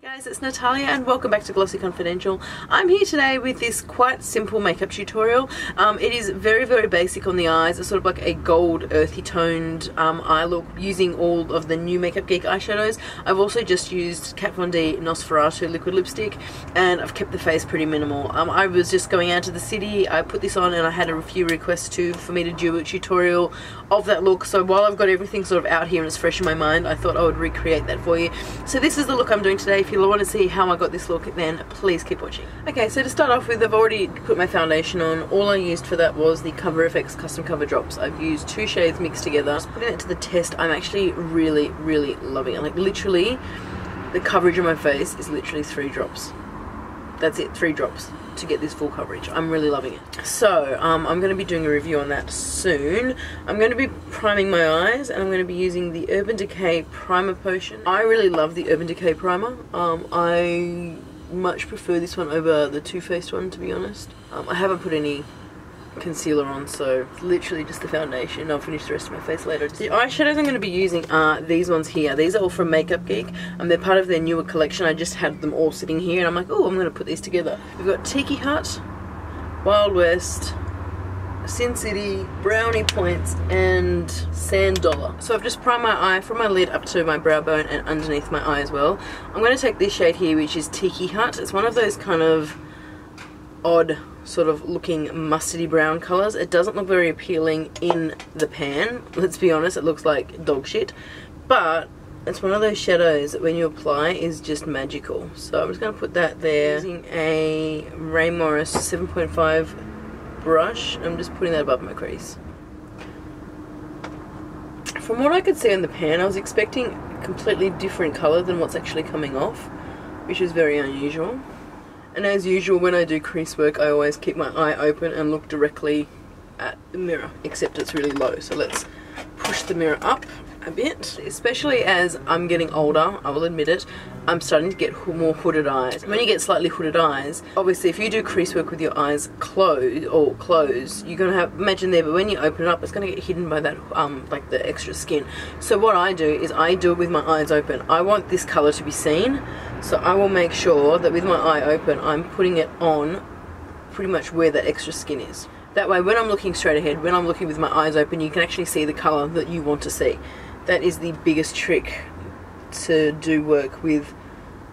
Guys, it's Natalia and welcome back to Glossy Confidential. I'm here today with this quite simple makeup tutorial. It is very basic on the eyes. It's sort of like a gold earthy toned eye look using all of the new Makeup Geek eyeshadows. I've also just used Kat Von D Nosferatu liquid lipstick and I've kept the face pretty minimal. I was just going out to the city, I put this on and I had a few requests for me to do a tutorial of that look. So while I've got everything sort of out here and it's fresh in my mind, I thought I would recreate that for you. So this is the look I'm doing today. If you want to see how I got this look, then please keep watching. Okay, so to start off with, I've already put my foundation on. All I used for that was the Cover FX Custom Cover Drops. I've used 2 shades mixed together. Just putting it to the test, I'm actually really loving it. Like literally, the coverage on my face is literally 3 drops. That's it, 3 drops to get this full coverage. I'm really loving it. So I'm going to be doing a review on that soon. I'm going to be priming my eyes and I'm going to be using the Urban Decay Primer Potion. I really love the Urban Decay Primer. I much prefer this one over the Too Faced one, to be honest. I haven't put any concealer on, so it's literally just the foundation. I'll finish the rest of my face later. The eyeshadows I'm going to be using are these ones here. These are all from Makeup Geek. They're part of their newer collection. I just had them all sitting here and I'm like, oh, I'm going to put these together. We've got Tiki Hut, Wild West, Sin City, Brownie Points, and Sand Dollar. So I've just primed my eye from my lid up to my brow bone and underneath my eye as well. I'm going to take this shade here, which is Tiki Hut. It's one of those kind of odd sort of looking mustardy brown colours. It doesn't look very appealing in the pan, let's be honest. It looks like dog shit, but it's one of those shadows that when you apply is just magical. So I'm just going to put that there using a Ray Morris 7.5 brush. I'm just putting that above my crease. From what I could see in the pan, I was expecting a completely different colour than what's actually coming off, which is very unusual. And as usual, when I do crease work, I always keep my eye open and look directly at the mirror, except it's really low. So let's push the mirror up a bit. Especially as I'm getting older, I will admit it, I'm starting to get more hooded eyes. When you get slightly hooded eyes, obviously if you do crease work with your eyes closed, you're going to have, imagine there, but when you open it up, it's going to get hidden by that, like the extra skin. So what I do is I do it with my eyes open. I want this colour to be seen, so I will make sure that with my eye open, I'm putting it on pretty much where that extra skin is. That way, when I'm looking straight ahead, when I'm looking with my eyes open, you can actually see the colour that you want to see. That is the biggest trick to do work with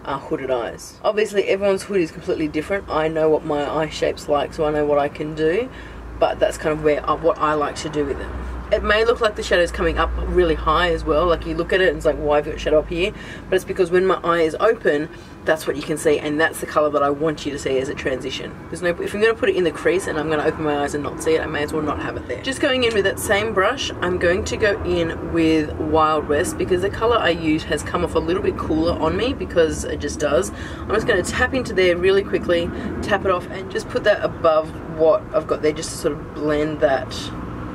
hooded eyes. Obviously everyone's hood is completely different. I know what my eye shape's like, so I know what I can do, but that's kind of what I like to do with it. It may look like the shadow's coming up really high as well, like you look at it and it's like, why have you got shadow up here? But it's because when my eye is open, that's what you can see, and that's the colour that I want you to see as a transition. There's no, if I'm going to put it in the crease and I'm going to open my eyes and not see it, I may as well not have it there. Just going in with that same brush, I'm going to go in with Wild West because the colour I used has come off a little bit cooler on me, because it just does. I'm just going to tap into there really quickly, tap it off, and just put that above what I've got there just to sort of blend that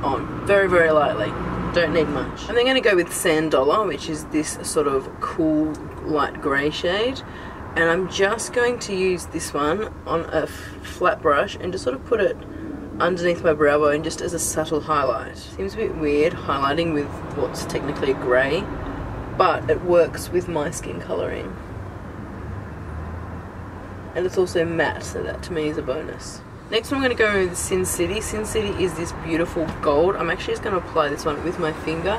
on very lightly. Don't need much. I'm then going to go with Sand Dollar, which is this sort of cool light grey shade, and I'm just going to use this one on a flat brush and just sort of put it underneath my brow bone just as a subtle highlight. Seems a bit weird highlighting with what's technically a grey, but it works with my skin colouring, and it's also matte, so that to me is a bonus. Next I'm going to go with Sin City. Sin City is this beautiful gold. I'm actually just going to apply this one with my finger,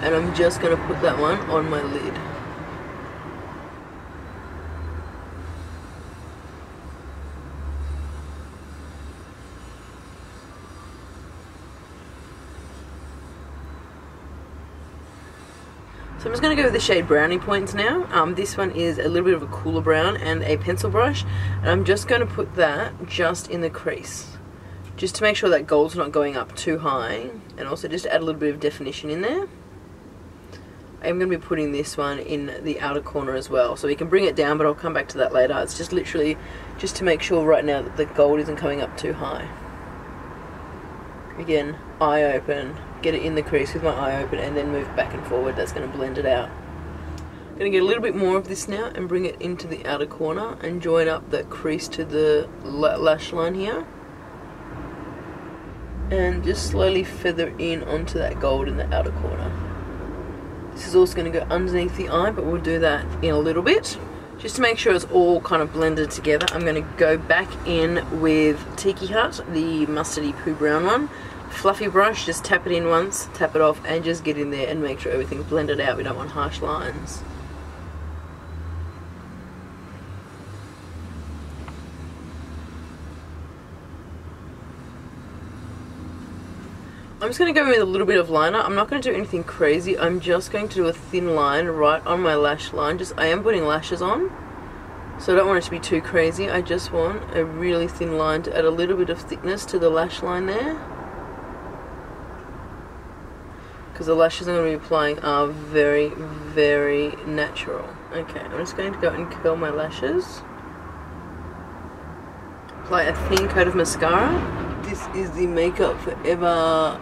and I'm just going to put that one on my lid. So I'm just going to go with the shade Brownie Points now. This one is a little bit of a cooler brown and a pencil brush, and I'm just going to put that just in the crease, just to make sure that gold's not going up too high, and also just to add a little bit of definition in there. I'm going to be putting this one in the outer corner as well, so we can bring it down, but I'll come back to that later. It's just literally just to make sure right now that the gold isn't coming up too high. Again, eye open, get it in the crease with my eye open, and then move back and forward. That's going to blend it out. I'm going to get a little bit more of this now and bring it into the outer corner and join up that crease to the lash line here, and just slowly feather in onto that gold in the outer corner. This is also going to go underneath the eye, but we'll do that in a little bit. Just to make sure it's all kind of blended together, I'm going to go back in with Tiki, the mustardy poo brown one. Fluffy brush, just tap it in once, tap it off, and just get in there and make sure everything's blended out. We don't want harsh lines. I'm just going to go with a little bit of liner. I'm not going to do anything crazy. I'm just going to do a thin line right on my lash line. I am putting lashes on, so I don't want it to be too crazy. I just want a really thin line to add a little bit of thickness to the lash line there. Because the lashes I'm going to be applying are very, very natural. Okay, I'm just going to go and curl my lashes. Apply a thin coat of mascara. This is the Makeup Forever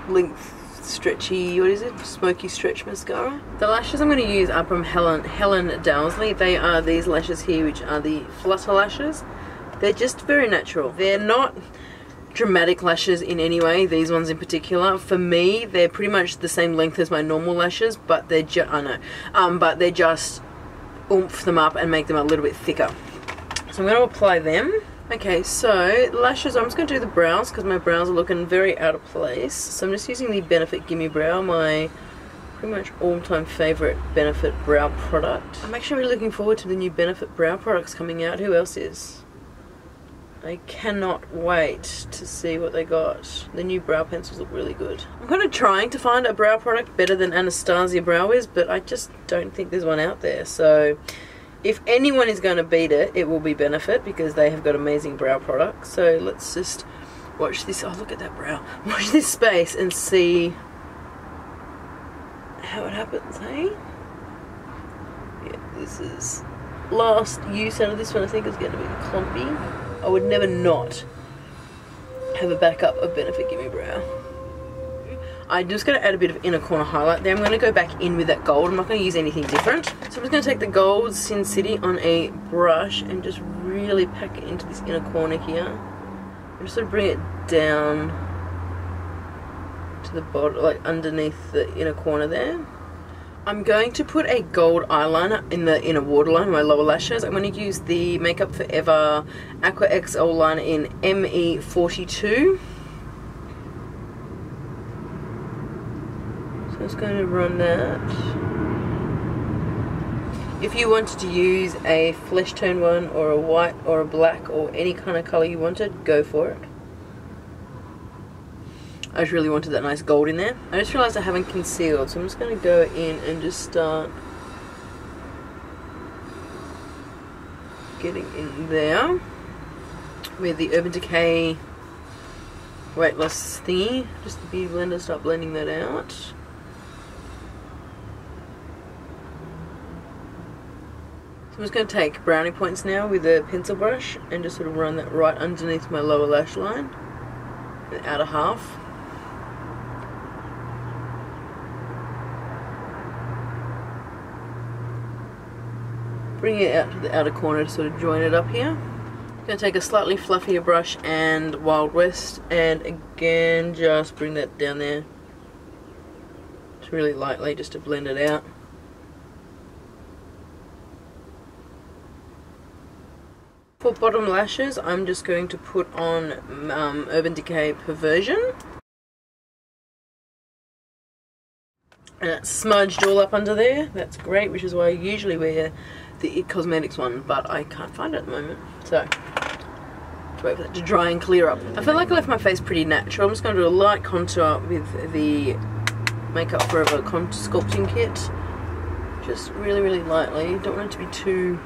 Length Stretchy, what is it? Smoky Stretch Mascara. The lashes I'm going to use are from Helen Dowsley. They are these lashes here, which are the Flutter lashes. They're just very natural. They're not dramatic lashes in any way, these ones in particular. For me, they're pretty much the same length as my normal lashes, but they're but they're just oomph them up and make them a little bit thicker. So I'm going to apply them. Okay, so lashes, I'm just going to do the brows because my brows are looking very out of place. So I'm just using the Benefit Gimme Brow, my pretty much all-time favourite Benefit brow product. I'm actually really looking forward to the new Benefit brow products coming out. Who else is? I cannot wait to see what they got. The new brow pencils look really good. I'm kind of trying to find a brow product better than Anastasia Brow Wiz, but I just don't think there's one out there. So if anyone is going to beat it, it will be Benefit because they have got amazing brow products. So let's just watch this. Oh, look at that brow. Watch this space and see how it happens, hey? Yeah, this is last use out of this one. I think is going to be clumpy. I would never not have a backup of Benefit Gimme Brow. I'm just going to add a bit of inner corner highlight there. I'm going to go back in with that gold. I'm not going to use anything different. So I'm just going to take the gold Sin City on a brush and just really pack it into this inner corner here. And just sort of bring it down to the bottom, like underneath the inner corner there. I'm going to put a gold eyeliner in the inner waterline, my lower lashes. I'm going to use the Makeup Forever Aqua XL liner in ME42. So I'm just going to run that. If you wanted to use a flesh tone one or a white or a black or any kind of colour you wanted, go for it. I just really wanted that nice gold in there. I just realised I haven't concealed, so I'm just going to go in and just start getting in there with the Urban Decay Weightless thingy. Just the beauty blender, start blending that out. So I'm just going to take brownie points now with a pencil brush and just sort of run that right underneath my lower lash line, the outer half. Bring it out to the outer corner to sort of join it up here. I'm going to take a slightly fluffier brush and Wild West and again just bring that down there. Just really lightly just to blend it out. For bottom lashes, I'm just going to put on Urban Decay Peversion. And it's smudged all up under there. That's great, which is why I usually wear the It Cosmetics one, but I can't find it at the moment. So, to wait for that to dry and clear up. I feel like I left my face pretty natural. I'm just going to do a light contour with the Makeup Forever Sculpting Kit. Just really, really lightly. Don't want it to be too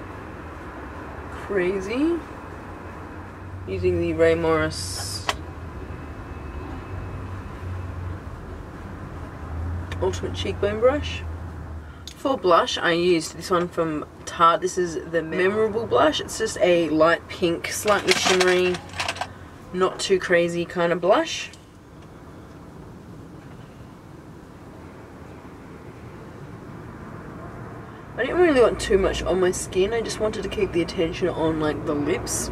crazy. Using the Ray Morris Ultimate Cheekbone Brush. For blush, I used this one from Tarte. This is the Memorable Blush. It's just a light pink, slightly shimmery, not too crazy kind of blush. I didn't really want too much on my skin. I just wanted to keep the attention on like the lips.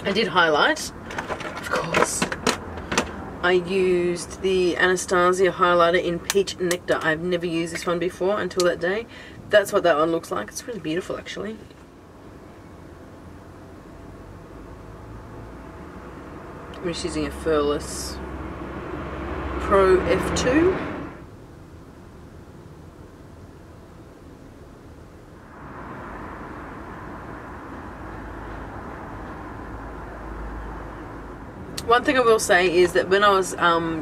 I did highlight, of course. I used the Anastasia highlighter in Peach Nectar. I've never used this one before until that day. That's what that one looks like. It's really beautiful, actually. I'm just using a Furless Pro F2. One thing I will say is that when I was,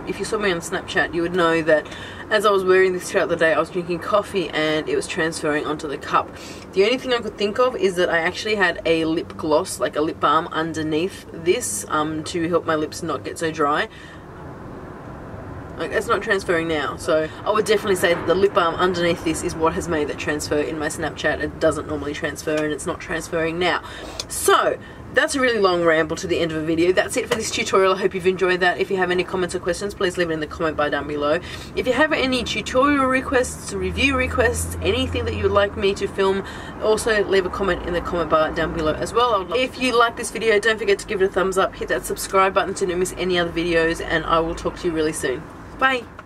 if you saw me on Snapchat, you would know that as I was wearing this throughout the day, I was drinking coffee and it was transferring onto the cup. The only thing I could think of is that I actually had a lip gloss, like a lip balm underneath this, to help my lips not get so dry. Like, it's not transferring now, so I would definitely say that the lip balm underneath this is what has made that transfer in my Snapchat. It doesn't normally transfer and it's not transferring now. So that's a really long ramble to the end of a video. That's it for this tutorial. I hope you've enjoyed that. If you have any comments or questions, please leave it in the comment bar down below. If you have any tutorial requests, review requests, anything that you would like me to film, also leave a comment in the comment bar down below as well. If you like this video, don't forget to give it a thumbs up, hit that subscribe button to not miss any other videos, and I will talk to you really soon. Bye!